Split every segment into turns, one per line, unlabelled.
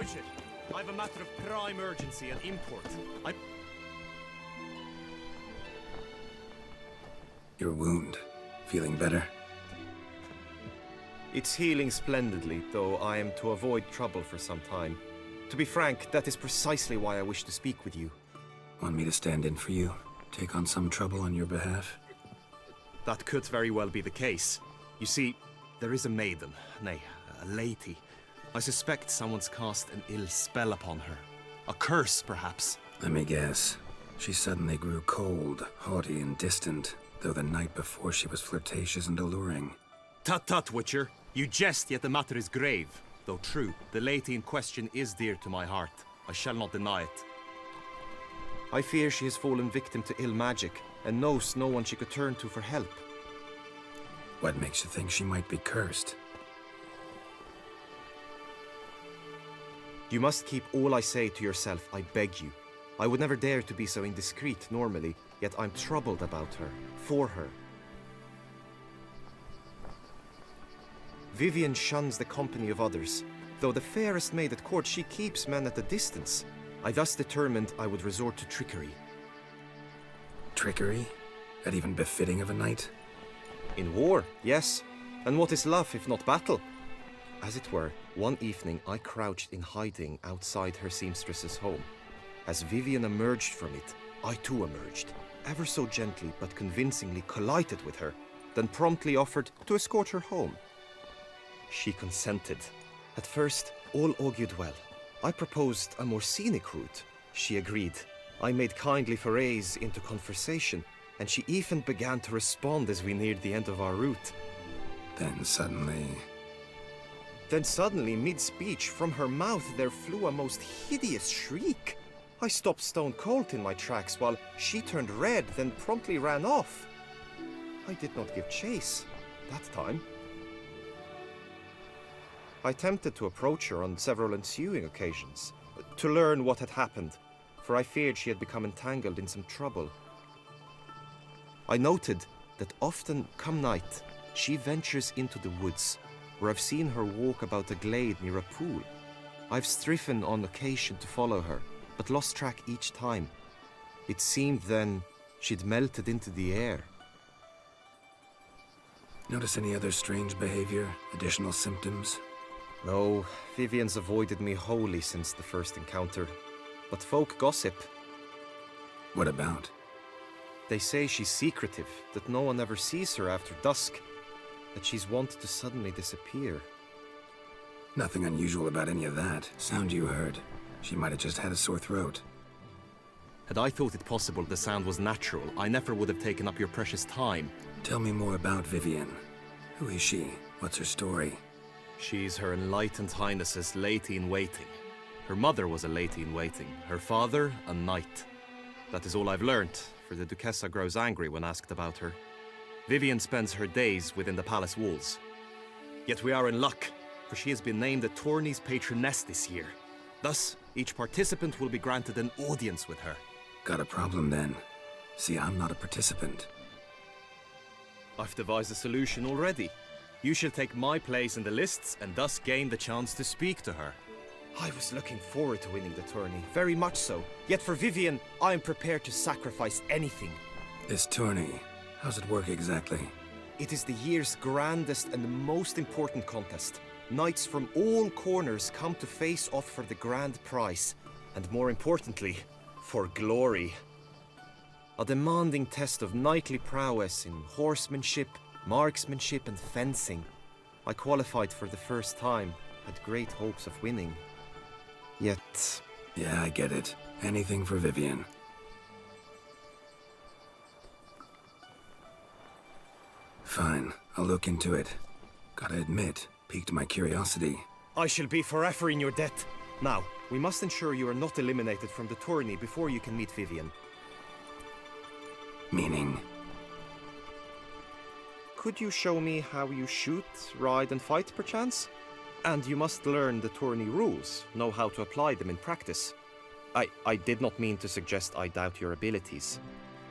Witcher, I have a matter of prime urgency and import.
Your wound. Feeling better?
It's healing splendidly, though I am to avoid trouble for some time. To be frank, that is precisely why I wish to speak with you.
Want me to stand in for you? Take on some trouble on your behalf?
That could very well be the case. You see, there is a maiden, nay, a lady. I suspect someone's cast an ill spell upon her. A curse, perhaps.
Let me guess. She suddenly grew cold, haughty, and distant, though the night before she was flirtatious and alluring.
Tut tut, Witcher. You jest, yet the matter is grave. Though true, the lady in question is dear to my heart. I shall not deny it. I fear she has fallen victim to ill magic, and knows no one she could turn to for help.
What makes you think she might be cursed?
You must keep all I say to yourself, I beg you. I would never dare to be so indiscreet normally, yet I'm troubled about her, for her. Vivienne shuns the company of others. Though the fairest maid at court, she keeps men at a distance. I thus determined I would resort to trickery.
Trickery? That even befitting of a knight?
In war, yes. And what is love if not battle? As it were, one evening I crouched in hiding outside her seamstress's home. As Vivienne emerged from it, I too emerged, ever so gently but convincingly collided with her, then promptly offered to escort her home. She consented. At first, all augured well. I proposed a more scenic route. She agreed. I made kindly forays into conversation, and she even began to respond as we neared the end of our route.
Then suddenly,
mid-speech, from her mouth there flew a most hideous shriek. I stopped stone cold in my tracks while she turned red, then promptly ran off. I did not give chase that time. I attempted to approach her on several ensuing occasions, to learn what had happened, for I feared she had become entangled in some trouble. I noted that often, come night, she ventures into the woods, where I've seen her walk about a glade near a pool. I've striven on occasion to follow her, but lost track each time. It seemed then she'd melted into the air.
notice any other strange behavior, additional symptoms?
No, Vivienne's avoided me wholly since the first encounter. But folk gossip.
What about?
They say she's secretive, that no one ever sees her after dusk, that she's wont to suddenly disappear.
Nothing unusual about any of that. Sound you heard. She might have just had a sore throat.
Had I thought it possible the sound was natural, I never would have taken up your precious time.
Tell me more about Vivienne. Who is she? What's her story?
She's Her Enlightened Highness's lady-in-waiting. Her mother was a lady-in-waiting, her father a knight. That is all I've learnt, for the Duchessa grows angry when asked about her. Vivienne spends her days within the palace walls. Yet we are in luck, for she has been named the tourney's patroness this year. Thus, each participant will be granted an audience with her.
Got a problem then. See, I'm not a participant.
I've devised a solution already. You shall take my place in the lists and thus gain the chance to speak to her. I was looking forward to winning the tourney, very much so. Yet for Vivienne, I am prepared to sacrifice anything.
This tourney, how's it work exactly?
It is the year's grandest and most important contest. Knights from all corners come to face off for the grand prize, and more importantly, for glory. A demanding test of knightly prowess in horsemanship, marksmanship and fencing. I qualified for the first time, had great hopes of winning. Yet...
Yeah, I get it. Anything for Vivienne. Fine, I'll look into it. Gotta admit, piqued my curiosity.
I shall be forever in your debt. Now, we must ensure you are not eliminated from the tourney before you can meet Vivienne.
Meaning?
Could you show me how you shoot, ride and fight, perchance? And you must learn the tourney rules, know how to apply them in practice. I did not mean to suggest I doubt your abilities.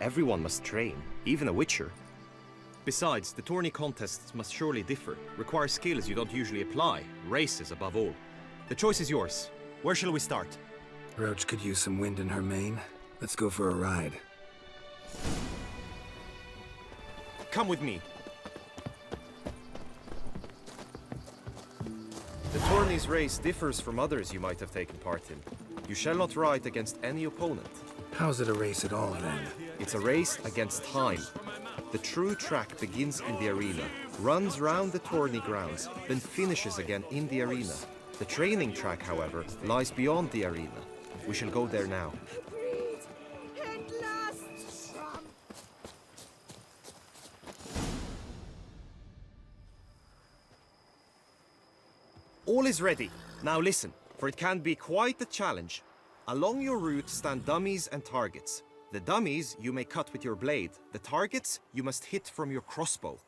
Everyone must train, even a witcher. Besides, the tourney contests must surely differ, require skills you don't usually apply, races above all. The choice is yours. Where shall we start?
Roach could use some wind in her mane. Let's go for a ride.
Come with me. The tourney's race differs from others you might have taken part in. You shall not ride against any opponent.
How's it a race at all, then?
It's a race against time. The true track begins in the arena, runs round the tourney grounds, then finishes again in the arena. The training track, however, lies beyond the arena. We shall go there now. All is ready. Now listen, for it can be quite a challenge. Along your route stand dummies and targets. The dummies you may cut with your blade. The targets you must hit from your crossbow.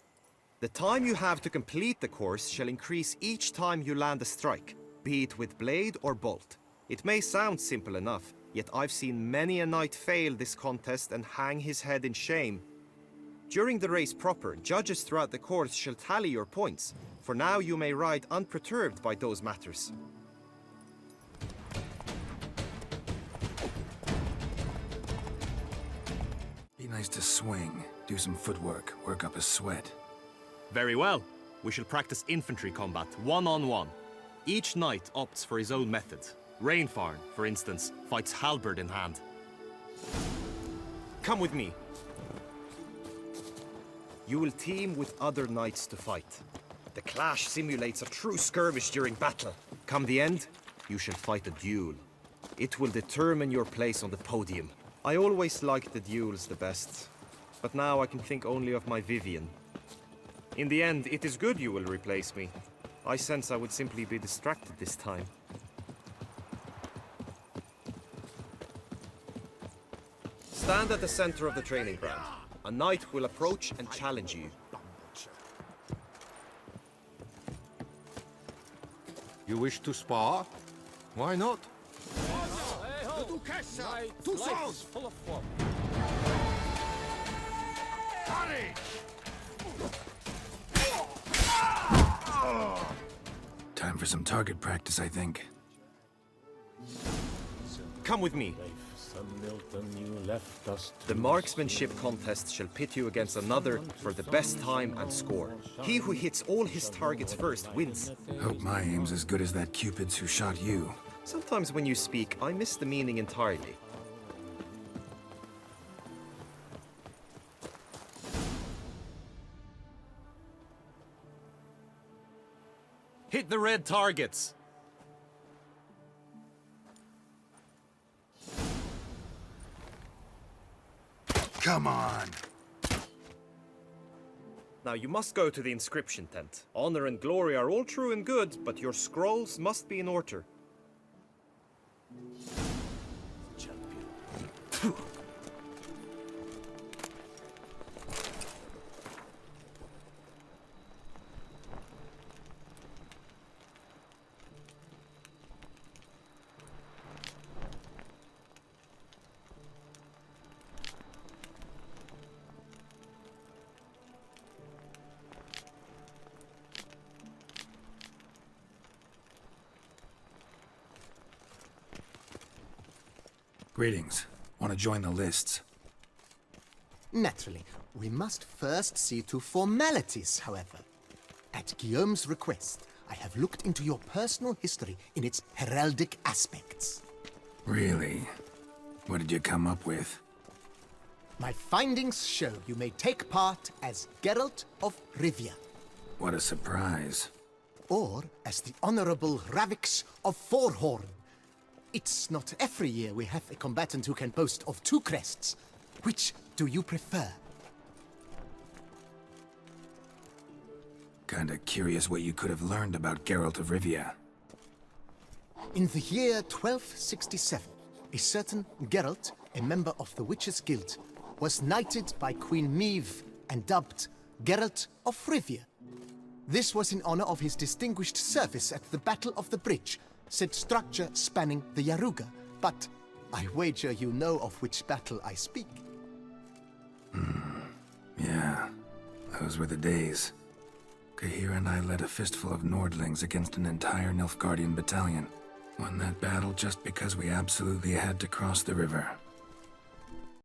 The time you have to complete the course shall increase each time you land a strike, be it with blade or bolt. It may sound simple enough, yet I've seen many a knight fail this contest and hang his head in shame. During the race proper, judges throughout the course shall tally your points. For now you may ride unperturbed by those matters.
Be nice to swing, do some footwork, work up a sweat.
Very well. We shall practice infantry combat, one-on-one. Each knight opts for his own method. Rainfarn, for instance, fights halberd in hand. Come with me. You will team with other knights to fight. The clash simulates a true skirmish during battle. Come the end, you shall fight a duel. It will determine your place on the podium. I always liked the duels the best, but now I can think only of my Vivian. In the end, it is good you will replace me. I sense I would simply be distracted this time. Stand at the center of the training ground. A knight will approach and challenge you.
You wish to spar? Why not?
Time for some target practice, I think.
Come with me. The marksmanship contest shall pit you against another for the best time and score. He who hits all his targets first wins.
Hope my aim's as good as that Cupid's who shot you.
Sometimes when you speak, I miss the meaning entirely. Hit the red targets!
Come on!
Now you must go to the inscription tent. Honor and glory are all true and good, but your scrolls must be in order.
Greetings. Want to join the lists?
Naturally. We must first see to formalities, however. At Guillaume's request, I have looked into your personal history in its heraldic aspects.
Really? What did you come up with?
My findings show you may take part as Geralt of Rivia,
What a surprise.
or as the Honorable Ravix of Forhorn. It's not every year we have a combatant who can boast of two crests. Which do you prefer?
Kinda curious what you could have learned about Geralt of Rivia.
In the year 1267, a certain Geralt, a member of the Witches' Guild, was knighted by Queen Meve and dubbed Geralt of Rivia. This was in honor of his distinguished service at the Battle of the Bridge, said structure spanning the Yaruga, but I wager you know of which battle I speak.
Yeah, those were the days. Kahir and I led a fistful of Nordlings against an entire Nilfgaardian battalion. Won that battle just because we absolutely had to cross the river.